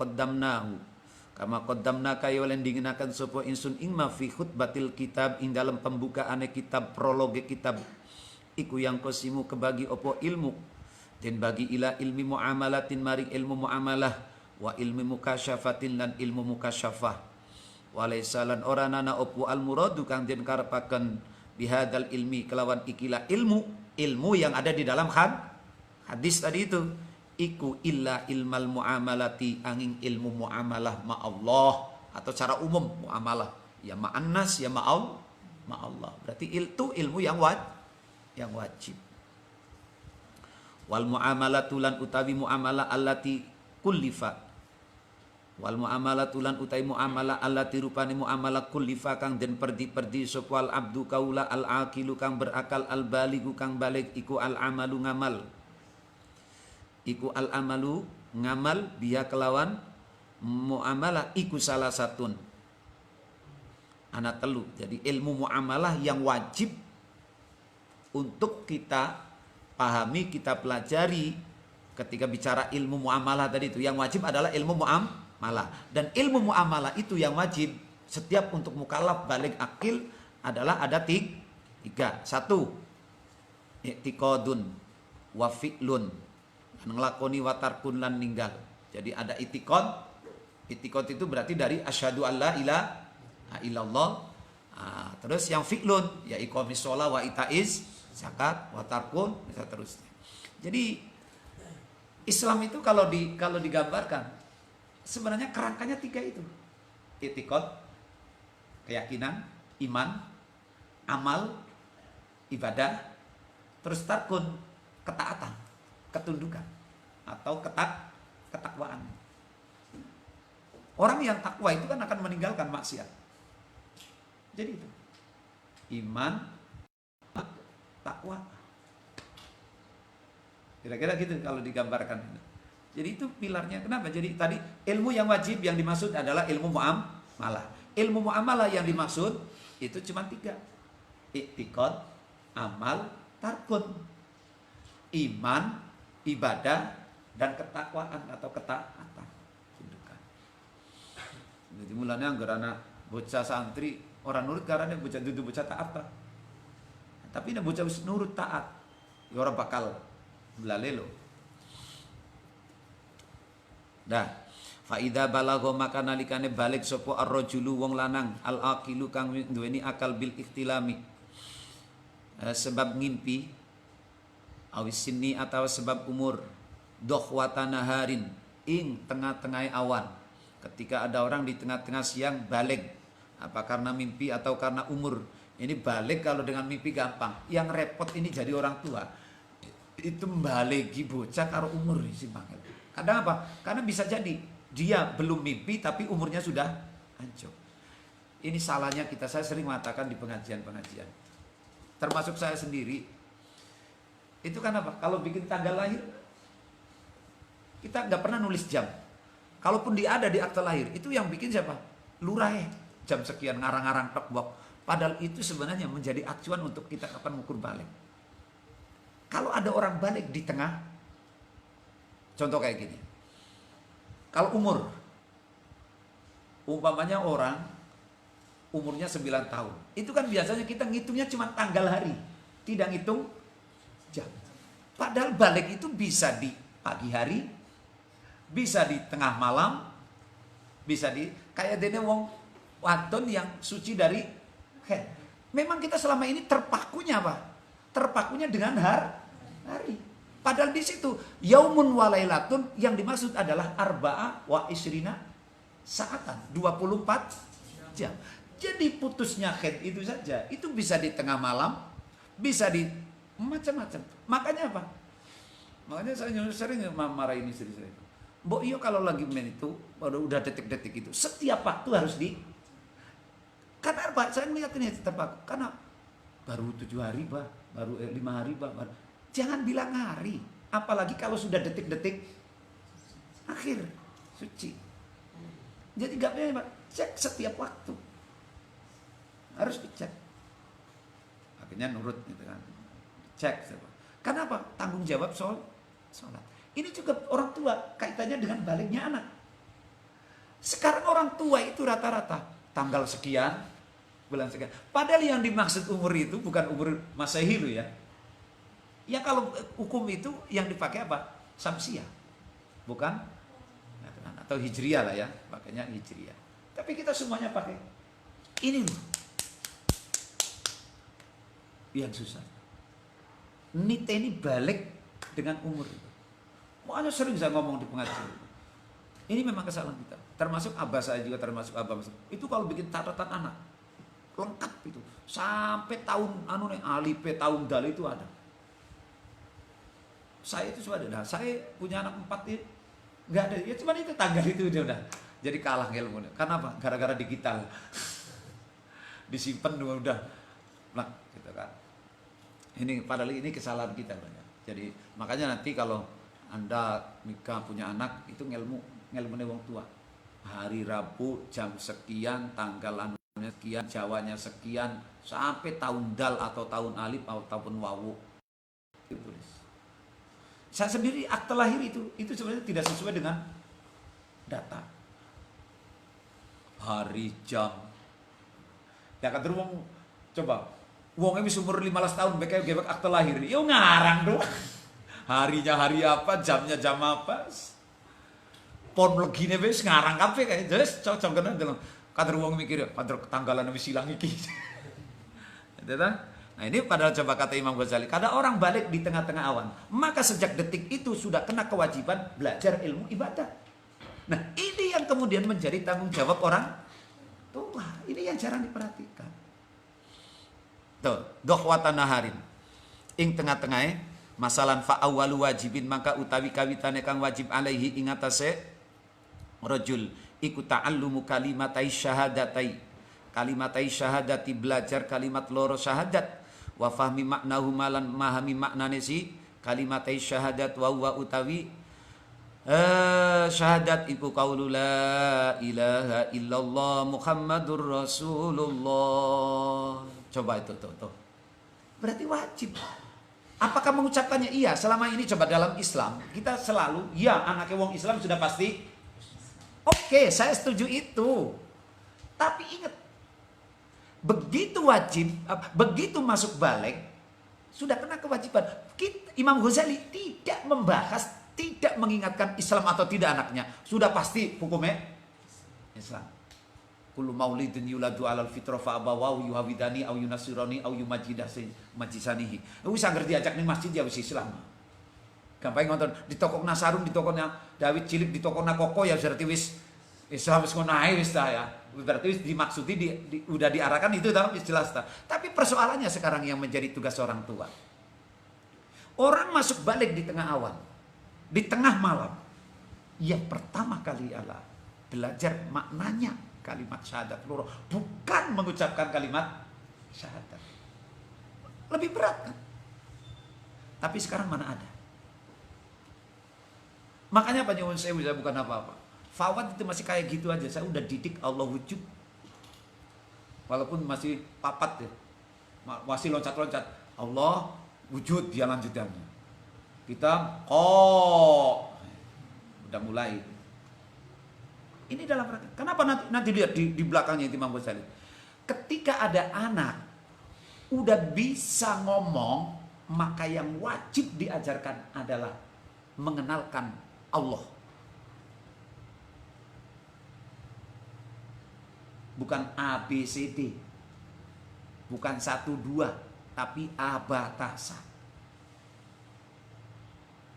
qaddamna kaya len dinginaken sapa insun ingma fi khutbatil kitab ing dalam pembukaane kitab prologe kitab iku yang kosimu kebagi opo ilmu den bagi ila ilmi muamalatin maring ilmu muamalah wa ilmi mukasyafatin lan ilmu mukasyafah walaysa lan ora nana opo al muradu kang den karepaken bihadal ilmi kelawan ikilah ilmu yang ada di dalam hadis tadi itu iku illa ilmal muamalati angin ilmu muamalah ma Allah, atau cara umum muamalah ya ma'annas ya Allah. Berarti itu ilmu yang wajib. Wal muamalatu lan utawi muamalah allati kullifa. Wal muamalatu lan utawi muamalah allati rupane muamalah kullifa kang den perdi sapa al abdu kaula al aqilu kang berakal al baligu kang balik iku al amalu ngamal. Iku al amalu ngamal biha kelawan muamalah iku salah satun ana telu. Jadi ilmu muamalah yang wajib untuk kita pahami, kita pelajari ketika bicara ilmu muamalah tadi itu. Yang wajib adalah ilmu muamalah, dan ilmu muamalah itu yang wajib setiap untuk mukallaf balik akil adalah ada tiga. Satu, i'tiqadun wa fi'lun, ngelakoni watarkun lan ninggal. Jadi ada itikad. Itikad itu berarti dari asyhadu alla ilaha illallah. Terus yang fi'lun ya iqamis shalah wa itaiz zakat wa tarkun bisa terusnya. Jadi Islam itu kalau digambarkan sebenarnya kerangkanya tiga itu. Itikad, keyakinan, iman, amal, ibadah, terus tarkun, ketaatan, ketundukan atau ketakwaan. Orang yang takwa itu kan akan meninggalkan maksiat. Jadi itu iman, takwa. Kira-kira gitu kalau digambarkan. Jadi itu pilarnya. Kenapa? Jadi tadi ilmu yang wajib yang dimaksud adalah ilmu muamalah. Ilmu muamalah yang dimaksud itu cuma tiga. I'tiqad, amal, tarkun. Iman, ibadah, dan ketakwaan atau ketaatan. Jadi mulanya anggarana bocah santri orang nurut karena bocah duduk bocah taat pak. Tapi nek bocah nurut taat, ya orang bakal belalelo. Dah, faida balago maka nalikane balik sapa ar-rajulu wong lanang al-aqilu kang duweni akal bil ikhtilami. Sebab ngimpi awis sini atau sebab umur dokhwatana harin ing tengah-tengah awan. Ketika ada orang di tengah-tengah siang balik, apa karena mimpi atau karena umur. Ini balik kalau dengan mimpi gampang. Yang repot ini jadi orang tua. Itu balegi bocah karo umur si bangkel. Kadang apa? Karena bisa jadi dia belum mimpi tapi umurnya sudah hancur. Ini salahnya kita. Saya sering mengatakan di pengajian-pengajian. Termasuk saya sendiri. Itu kan apa? Kalau bikin tanggal lahir, kita nggak pernah nulis jam. Kalaupun dia ada di akte lahir, itu yang bikin siapa? Lurah jam sekian ngarang-ngarang tekbok. Padahal itu sebenarnya menjadi acuan untuk kita kapan mengukur balik. Kalau ada orang balik di tengah, contoh kayak gini. Kalau umur, umpamanya orang umurnya 9 tahun. Itu kan biasanya kita ngitungnya cuma tanggal hari, tidak ngitung jam. Padahal balik itu bisa di pagi hari, bisa di tengah malam, bisa di kayak dene wong wadon yang suci dari head. Memang kita selama ini terpakunya apa? Terpakunya dengan hari. Padahal di situ yaumun walailatun yang dimaksud adalah arba'a wa isrina saatan, 24 jam. Jadi putusnya head itu saja, itu bisa di tengah malam, bisa di macam-macam. Makanya apa? Makanya saya sering marahin istri saya. Mbok iyo kalau lagi main itu udah detik-detik itu setiap waktu harus di. Karena apa? Saya melihat ini tetap aku. Karena baru 7 hari bah, baru 5 hari bah. Baru. Jangan bilang hari, apalagi kalau sudah detik-detik akhir suci. Jadi gak apa-apa, cek setiap waktu harus dicek. Akhirnya nurut gitu kan. Cek. Kenapa? Tanggung jawab sholat. Ini juga orang tua kaitannya dengan baliknya anak. Sekarang orang tua itu rata-rata tanggal sekian, bulan sekian. Padahal yang dimaksud umur itu bukan umur Masehi loh ya. Ya kalau hukum itu yang dipakai apa? Samsiah. Bukan? Atau Hijriah lah ya. Pakainya Hijriah. Tapi kita semuanya pakai. Ini loh. Yang susah. Nite ini balik dengan umur itu. Pokoknya sering saya ngomong di pengajian. Ini memang kesalahan kita. Termasuk abah saya juga, termasuk abah Mas. Itu kalau bikin catatan anak lengkap itu. Sampai tahun alif tahun dal itu ada. Saya itu sudah ada. Saya punya anak 4 itu nggak ada. Ya cuma itu tanggal itu udah. Jadi kalah ilmunya. Karena apa? Gara-gara digital. Disimpan udah. Nah, gitu kan. Ini padahal ini kesalahan kita banyak. Jadi makanya nanti kalau Anda nikah punya anak itu ngelmunya wong tua. Hari Rabu jam sekian, tanggal anunya sekian, Jawanya sekian, sampai tahun dal atau tahun alif ataupun wawu. Ditulis. Saya sendiri akte lahir itu sebenarnya tidak sesuai dengan data. Hari, jam. Ya kan terus coba wong wis umur 15 tahun gebek akte lahir. Yo ngarang doang. Harinya hari apa, jamnya jam apa. Pon legine wis ngarang kabeh kae. Wis cocok kena dalam kader wong mikir kader tanggalan wis ilang iki. Nah ini padahal coba kata Imam Ghazali, kada orang balik di tengah-tengah awan, maka sejak detik itu sudah kena kewajiban belajar ilmu ibadah. Nah ini yang kemudian menjadi tanggung jawab orang tua. Ini yang jarang diperhatikan. Tuh, dokhwatan naharin. Ing tengah-tengahnya masalan fa awwalu wajibin maka utawi kawitane kang wajib alaihi ing atase rajul iku ta'allumu kalimatai syahadatai. Kalimatai syahadati belajar kalimat loro syahadat. Wa fahmi maknahu malan memahami maknane si kalimatai syahadat wa huwa utawi syahadat iku qaulu la ilaha illallah Muhammadur Rasulullah. Coba itu tuh. Berarti wajib. Apakah mengucapkannya? Iya. Selama ini coba dalam Islam kita selalu ya anaknya wong Islam sudah pasti. Oke, saya setuju itu. Tapi ingat, begitu wajib, begitu masuk balik, sudah kena kewajiban. Imam Ghazali tidak membahas, tidak mengingatkan Islam atau tidak anaknya. Sudah pasti hukumnya Islam. Kullu maulidin yuladu alal fitrah fa abawahu yuhawidani au yunasirani au majisanihi. Wis angger diajak ning masjid ya wis Islam. Gampang ngonton di toko Nasarun, di tokonya Dawid cilik, di toko Koko ya berarti wis Islam wis ngono ae wis ta ya. Berarti dimaksudi udah diarahkan itu tahu jelas ta. Tapi persoalannya sekarang yang menjadi tugas orang tua. Orang masuk balik di tengah awan, di tengah malam. Yang pertama kali adalah belajar maknanya kalimat syahadat loro, bukan mengucapkan kalimat syahadat. Lebih berat kan? Tapi sekarang mana ada? Makanya Pak Nyuwun Sewu saya bukan apa-apa. Fawad itu masih kayak gitu aja. Saya udah didik Allah wujud. Walaupun masih papat ya. Masih loncat-loncat. Allah wujud dia lanjutannya. Kita udah mulai. Ini dalam rangka. Kenapa nanti lihat di belakangnya itu Imam Ghazali. Ketika ada anak udah bisa ngomong, maka yang wajib diajarkan adalah mengenalkan Allah. Bukan A, B, C, D. Bukan 1, 2. Tapi abatasa.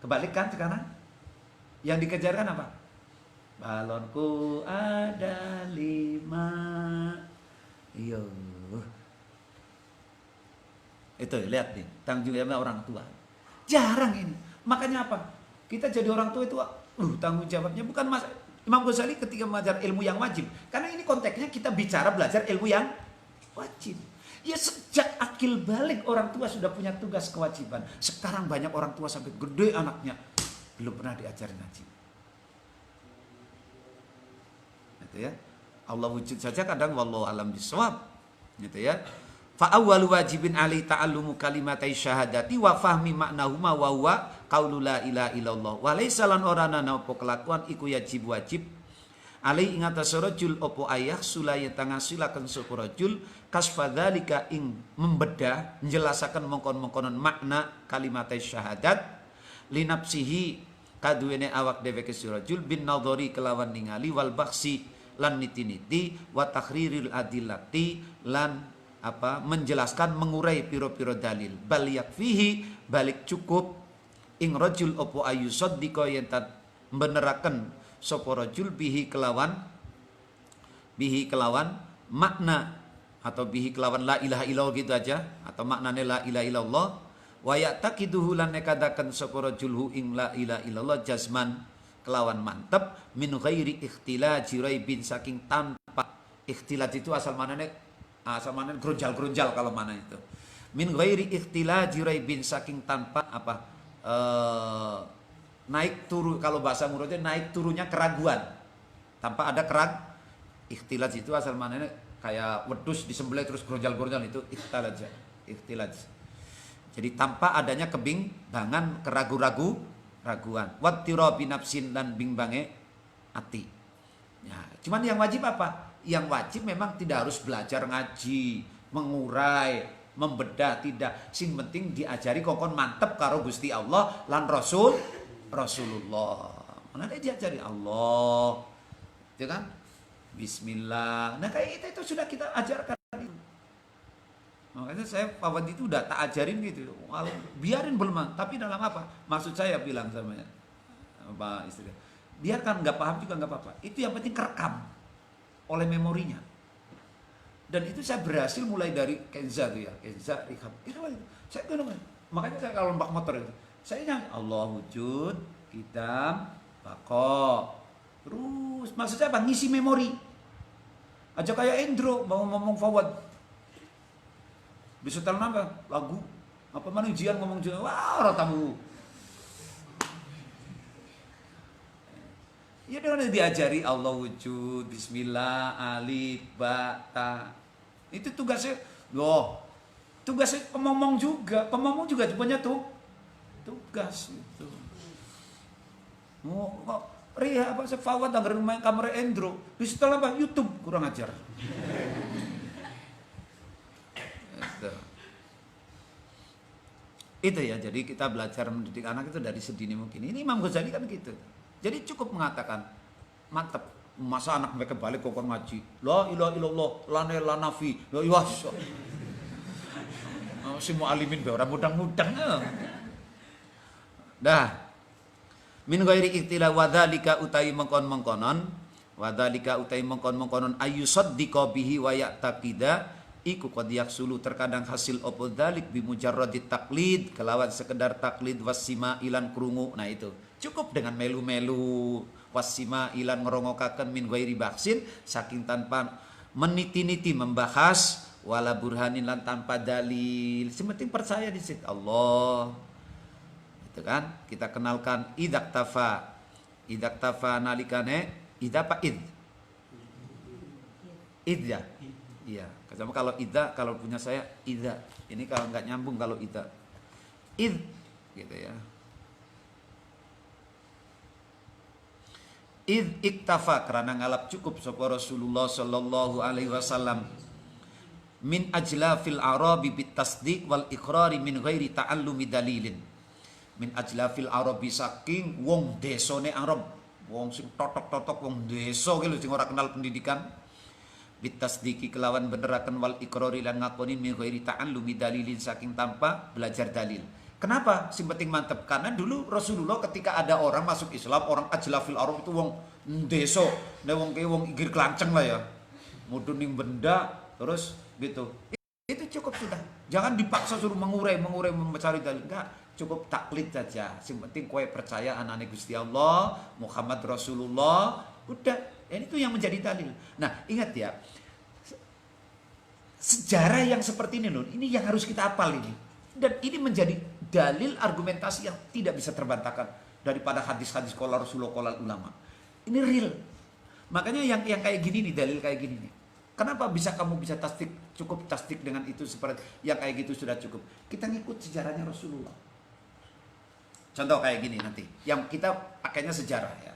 Kebalikan sekarang. Yang dikejarkan apa? Balonku ada 5. Iyo. Itu lihat nih. Tanggung jawabnya orang tua. Jarang ini. Makanya apa? Kita jadi orang tua itu tanggung jawabnya bukan mas. Imam Ghazali ketika mengajar ilmu yang wajib, karena ini konteksnya kita bicara belajar ilmu yang wajib. Ya sejak akil balik orang tua sudah punya tugas kewajiban. Sekarang banyak orang tua sampai gede anaknya belum pernah diajarin ngaji. Gitu ya. Allah wujud saja kadang wallahu alam bisawab. Gitu ya. Fa awwalu wajibin alai ta'allumu kalimatai syahadati wa fahmi maknahuma wa huwa qaulu la ilaha illallah. Wa laisa lan orana napa kelakuan iku wajib alai ing atas rajul opo ayah sulaya tangasilaken sapa rajul kasfadzalika ing membedah menjelasaken mongkon-mongkonon makna kalimatai syahadat linapsihi kaduwene awak dhewe rajul bin nadhari kelawan ningali wal baksi lan niti-niti wa takhriril adillati lan menjelaskan mengurai piro-piro dalil bal yakfihi balik cukup ing rajul opo ayu saddika yen beneraken sapa rajul bihi kelawan makna atau bihi kelawan la ilaha illallah gitu aja atau maknane la ilaha illallah wa ya'taqiduhu lan nekadaken sapa rajul hu ing la ilaha illallah jazman kelawan mantep min ghairi ikhtilaji raibin saking tanpa ikhtilat itu asal manane grunjal-grunjal kalau mana itu min ghairi ikhtilaji raibin saking tanpa naik turun kalau bahasa muridnya naik turunnya keraguan tanpa ada ikhtilat itu asal manane kayak wedus disembelih terus grunjal-grunjal itu ikhtilaj. Jadi tanpa adanya kebimbangan raguan wattirabi nafsin dan bingbange ati. Ya, cuman yang wajib apa? Yang wajib memang tidak harus belajar ngaji, mengurai, membedah, tidak. Sing penting diajari kokon mantep karo Gusti Allah lan Rasulullah. Mana dia diajari Allah. Ya kan? Bismillah. Nah kayak itu sudah kita ajarkan. Makanya saya Pak Wadi itu udah tak ajarin gitu. Biarin belum, tapi dalam apa? Maksud saya bilang sama Pak istri. Biarkan nggak paham juga nggak apa-apa. Itu yang penting kerekam oleh memorinya. Dan itu saya berhasil mulai dari Kenza tuh ya, Kenza Rihab. Itu saya makanya saya kalau lomba motor itu, saya nyanyi Allah wujud, kita bako. Terus maksud saya apa? Ngisi memori. Aja kayak Endro mau ngomong forward. Bisa tahu apa? Lagu apa mana ujian ngomong juga. Wah, orang tamu. Ya dengan diajari Allah wujud, bismillah, alif, ba, ta. Itu tugasnya. Loh. Tugasnya pemomong juga punya tugas itu. Kok Ria apa sefawat agar main kamera Endro. Bisa tahu apa? YouTube kurang ajar. Itu ya, jadi kita belajar mendidik anak itu dari sedini mungkin. Ini Imam Ghazali kan gitu. Jadi cukup mengatakan, mantap, masa anak mereka balik kokon ngaji. La ilaha illallah, la nafi, la iwas. Si mu'alimin be orang mudang-mudang. Dah. Min ghairi iktila wadzalika utai mengkon-mengkonon ayu saddiqa bihi wa ya'taqida iku qad yaksulu terkadang hasil opo dzalik bi mujarradit taklid kelawan sekedar taklid wasima ilan krungu. Nah itu cukup dengan melu-melu wasima ilan ngerongokaken min ghairi baksin saking tanpa meniti-niti membahas wala burhanin lan tanpa dalil. Sementing percaya di situ Allah. Itu kan kita kenalkan idaktafa nalikane idapa id ya iya sama kalau ida kalau punya saya ida ini kalau nggak nyambung kalau ida id gitu ya id iktafa karena ngalap cukup sapa Rasulullah sallallahu alaihi wasallam min ajlafil arabi bit tasdiq wal iqrari min ghairi ta'allumi dalilin min ajlafil arabi saking wong desone Arab wong sing totok-totok wong desa ki lho sing ora kenal pendidikan bitasdiki kelawan beneraken wal iqrari lan ngakoni min ghairi ta'allumi dalilin saking tanpa belajar dalil. Kenapa? Sing penting mantep karena dulu Rasulullah ketika ada orang masuk Islam orang ajlafil arab itu wong desa nek wong ke wong igir klanceng lah ya mudun ning benda terus gitu. Itu cukup sudah. Jangan dipaksa suruh mengurai mencari dalil. Enggak. Cukup taklid saja. Yang penting kowe percaya anane Gusti Allah, Muhammad Rasulullah, udah. Ini itu yang menjadi dalil. Nah, ingat ya. Sejarah yang seperti ini loh, ini yang harus kita hafal ini. Dan ini menjadi dalil argumentasi yang tidak bisa terbantahkan daripada hadis-hadis qala Rasulullah qala ulama. Ini real. Makanya yang kayak gini nih, dalil kayak gini nih. Kenapa kamu bisa tasdik, cukup tasdik dengan itu seperti yang kayak gitu sudah cukup. Kita ngikut sejarahnya Rasulullah. Contoh kayak gini nanti, yang kita pakainya sejarah ya.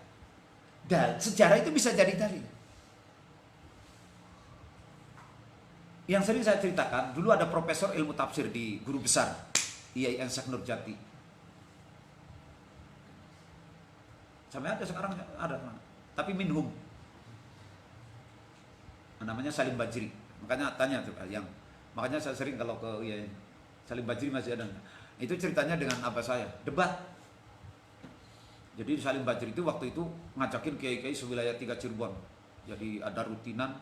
Dan sejarah itu bisa jadi dalil. Yang sering saya ceritakan, dulu ada profesor ilmu tafsir di guru besar IAIN Syekh Nurjati. Sampai ada sekarang ada, tapi minhum. Namanya Salim Bajri. Makanya tanya tuh makanya saya sering kalau ke IAIN Salim Bajri masih ada. Itu ceritanya dengan apa saya debat Jadi Salim Bajri itu waktu itu ngajakin kiai-kiai sewilayah 3 Cirebon. Jadi ada rutinan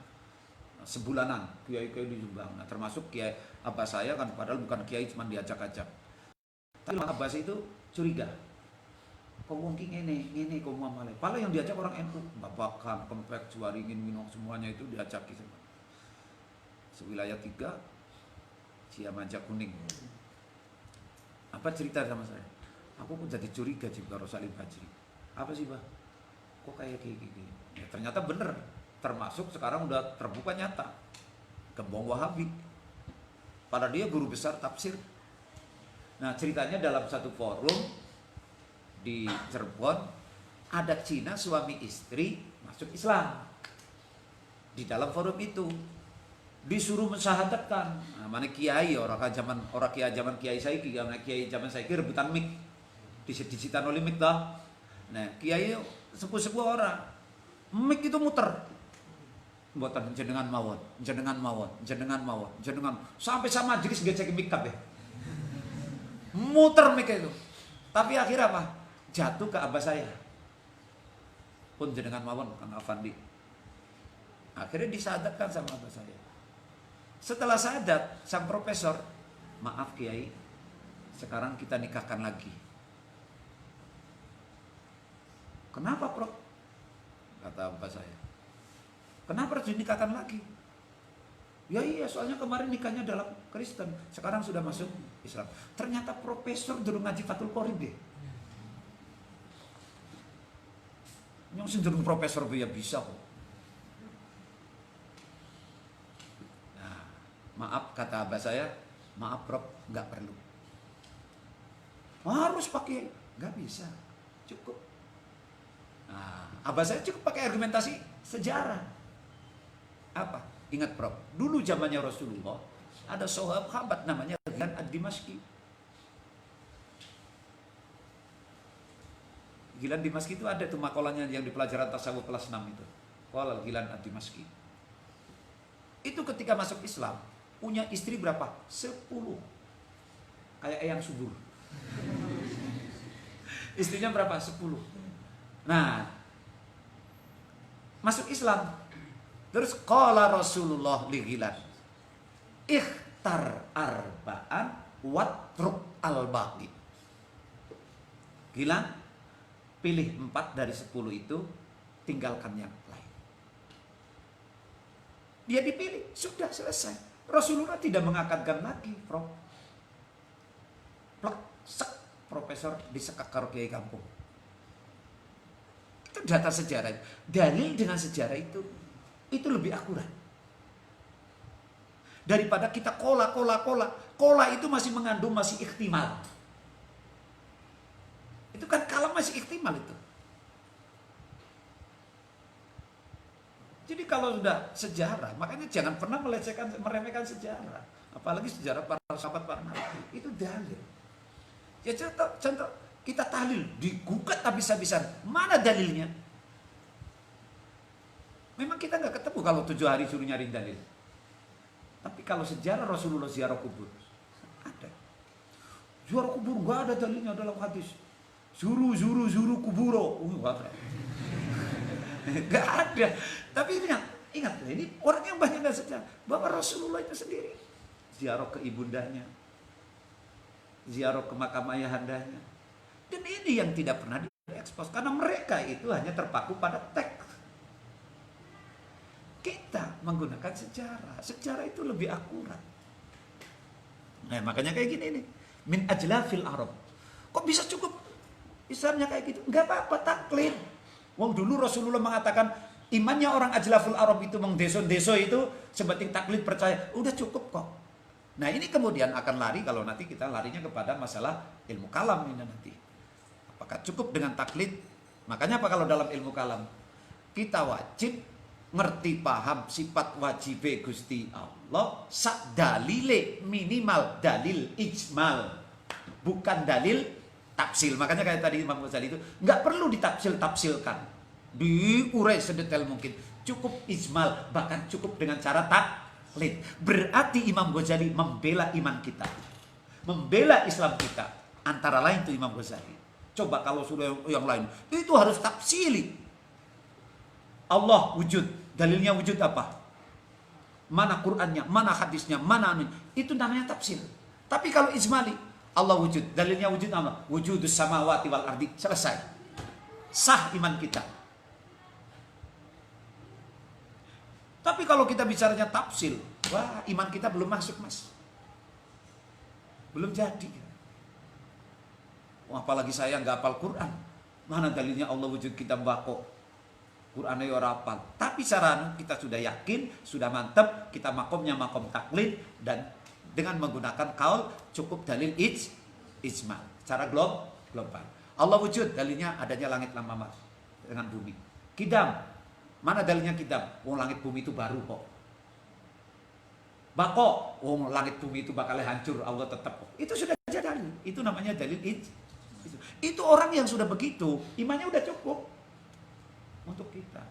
sebulanan kiai-kiai di Jombang. Nah, termasuk Kiai Abbas saya kan, padahal bukan kiai, cuma diajak-ajak. Tapi Abbas itu curiga. Kok wong ki ngene kok muamalah. Padahal yang diajak orang NU, Babakan, Kempek, Suwaringin, Minong, semuanya itu diajak gitu. Sewilayah 3 Ciamaja Kuning. Apa cerita sama saya? Aku pun jadi curiga juga Salim Bajri. Apa sih, Bah? Kok kayak gini? Ya, ternyata bener. Termasuk sekarang udah terbuka nyata. Gembong Wahabi. Padahal dia guru besar tafsir. Nah, ceritanya dalam satu forum di Cirebon, ada Cina suami istri masuk Islam. Di dalam forum itu disuruh mensyahadatkan. Nah, mana kiai orang kiai zaman kiai saiki, kiai zaman saiki rebutan mik. Disitan oleh mik dah. Nah, kiai sepuh-sepuh orang. Mik itu muter. Buatan jenengan mawon. Sampai sama majelis ngecek mik kabeh. Muter mik itu. Tapi akhirnya apa? Jatuh ke abah saya. Pun jenengan mawon Kang Afandi. Akhirnya disadatkan sama abah saya. Setelah sadat, sang profesor, maaf kiai, sekarang kita nikahkan lagi. Kenapa, Prof? Kata abah saya. Kenapa harus dinikahkan lagi? Ya iya, soalnya kemarin nikahnya dalam Kristen, sekarang sudah masuk Islam. Ternyata profesor dulu ngaji Fathul Qorib deh. Yang cenderung profesor ya bisa kok. Nah, maaf kata abah saya, maaf Prof, nggak perlu. Harus pakai, nggak bisa, cukup. Nah, abah saya cukup pakai argumentasi sejarah. Apa? Ingat Prof, dulu zamannya Rasulullah ada sahabat namanya Ghilan ad-Dimashqi. Ghilan Dimashqi itu ada tuh makolanya yang di pelajaran tasawuf kelas 6 itu. Qala Ghilan ad-Dimashqi. Itu ketika masuk Islam punya istri berapa? 10. Kayak eyang subur. Istrinya berapa? 10. Nah, masuk Islam. Terus qala Rasulullah li Ghilan, ikhtar arba'an watruk al-baqi. Ghilan, pilih 4 dari 10 itu, tinggalkan yang lain. Dia dipilih, sudah selesai. Rasulullah tidak mengakadkan lagi, Prof. Plek, sek, profesor disekak karo kiai kampung. Itu data sejarah. Dalil dengan sejarah itu lebih akurat. Daripada kita kola. Kola itu masih mengandung, masih ihtimal. Itu kan kalam masih ihtimal itu. Jadi kalau sudah sejarah, makanya jangan pernah meremehkan sejarah. Apalagi sejarah para sahabat, para nabi. Itu dalil. Ya contoh kita tahlil, digugat habis-habisan. Mana dalilnya? Memang kita nggak ketemu kalau 7 hari suruh nyari dalil. Tapi kalau sejarah Rasulullah ziarah kubur, ada. Ziarah kubur nggak ada dalilnya dalam hadis. Zuru kuburo. Nggak ada. Tapi ingat, ini orang yang banyak nggak sejarah. Bahwa Rasulullah itu sendiri ziarah ke ibundanya, ziarah ke makam ayahandanya. Dan ini yang tidak pernah diekspos. Karena mereka itu hanya terpaku pada teks. Kita menggunakan sejarah. Sejarah itu lebih akurat. Nah, makanya kayak gini nih. Min ajlafil Arab. Kok bisa cukup islamnya kayak gitu? Enggak apa-apa, taklid. Wong dulu Rasulullah mengatakan imannya orang ajlaful Arab itu mengdeso-deso itu sebatin taklid percaya. Udah cukup kok. Nah, ini kemudian akan lari kalau nanti kita larinya kepada masalah ilmu kalam ini nanti. Apakah cukup dengan taklid? Makanya apa kalau dalam ilmu kalam? Kita wajib ngerti paham sifat wajib Gusti Allah sak dalile, minimal dalil ijmal, bukan dalil tafsil. Makanya kayak tadi Imam Ghazali itu nggak perlu ditafsil-tafsilkan, diurai sedetail mungkin, cukup ijmal, bahkan cukup dengan cara taklid. Berarti Imam Ghazali membela iman kita, membela Islam kita, antara lain itu Imam Ghazali. Coba kalau sudah yang lain, itu harus tafsili. Allah wujud, dalilnya wujud apa? Mana Qur'annya, mana hadisnya, mana amin. Itu namanya tafsir. Tapi kalau ijmali, Allah wujud, dalilnya wujud apa? Wujudus samawati wal ardi, selesai. Sah iman kita. Tapi kalau kita bicaranya tafsir, wah, iman kita belum masuk, Mas. Belum jadi. Apalagi saya nggak hafal Quran. Mana dalilnya Allah wujud, kita bako. Qurannya ya hafal. Tapi cara kita sudah yakin, sudah mantap, kita makomnya makom taklid, dan dengan menggunakan kaul cukup dalil ijma. Cara global. Allah wujud, dalilnya adanya langit lama dengan bumi. Kidam, mana dalilnya kidam? Oh, langit bumi itu baru kok. Bako, oh, langit bumi itu bakal hancur, Allah tetap. Itu sudah dalil. Itu namanya dalil itu orang yang sudah begitu, imannya udah cukup untuk kita.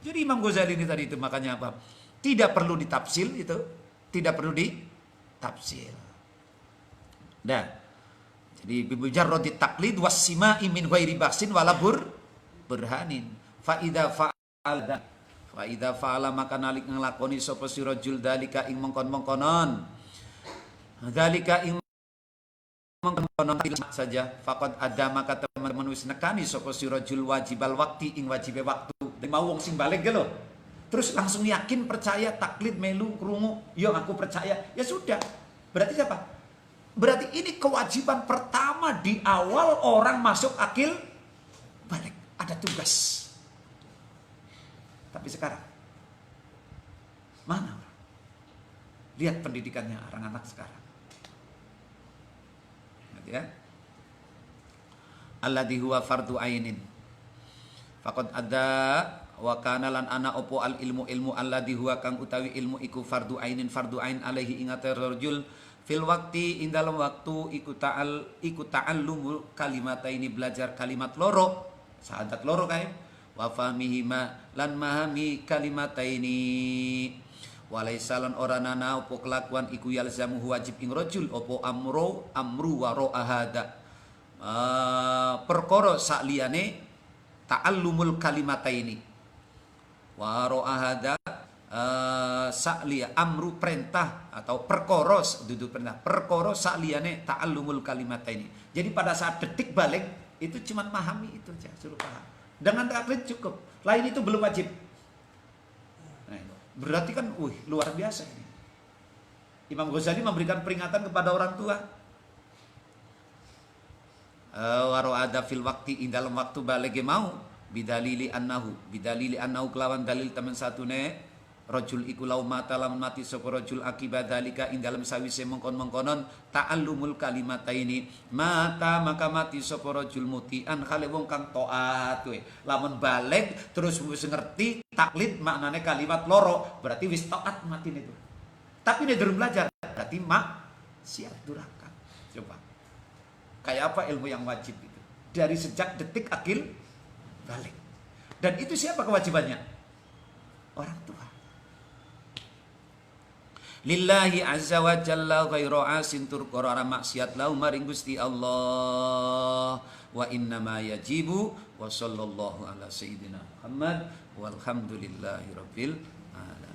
Jadi Imam Ghazali ini tadi itu makanya apa? Tidak perlu ditafsir itu, tidak perlu ditafsir. Dan jadi bimujarradi taqlid wassima'i min ghairi baksin walabur berhanin. Fa idza fa'ala maka nalik nglakoni sapa sira jul dalika ing mongkon-mongkonon. Dalika ing mongkon saja faqad ada maka teman-teman wis nekani sapa sira jul wajibal waqti ing wajibe waktu. Mau wong sing balik ge lho. Terus langsung yakin percaya taklid melu krungu, yo aku percaya. Ya sudah. Berarti siapa? Berarti ini kewajiban pertama di awal orang masuk akil balik. Ada tugas. Tapi sekarang, mana orang? Lihat pendidikannya orang anak sekarang. Ya. Alladhi huwa fardu ainin. Faqad ada wa kana lan ana opo al ilmu alladhi huwa kang utawi ilmu iku fardu ainin fardu ain alaihi ingate rajul fil waqti ing dalam waktu iku ta'allumul kalimataini belajar kalimat loro syahadat loro kae wa fahmihima lan mahami kalimataini walaisa lan ora nana opo kelakuan iku yalzamu wajib ing rajul opo amru wa ro'ahada perkara sakliyane ta'allumul kalimataini wa ro'ahada sakliya amru perintah atau perkoros duduk perintah perkoros sakliyane ta'allumul kalimataini. Jadi pada saat detik balik itu cuma memahami itu aja, suruh paham. Dengan taklid cukup. Lain itu belum wajib. Nah, berarti kan luar biasa ini. Imam Ghazali memberikan peringatan kepada orang tua. Waro ada fil waktu ing dalam waktu balik mau bidalili annahu kelawan dalil teman satune rajul iku lau mata lamun mati sapa rajul akibat dalika ing dalam sawise mengkon-mengkonon ta'allumul kalimataini mata maka mati sapa rajul mutian khale wong kang taat we lamun balik terus wis ngerti taklid maknane kalimat loro berarti wis taat mati itu. Tapi dia durung belajar berarti siap durhaka. Coba kayak apa ilmu yang wajib itu? Dari sejak detik akil balik. Dan itu siapa kewajibannya? Orang tua. Lillahi azza wa jalla ghairu asin turqara maksiat lau maring Gusti Allah wa inna ma yajibu wa sallallahu ala sayyidina Muhammad walhamdulillahi rabbil alamin.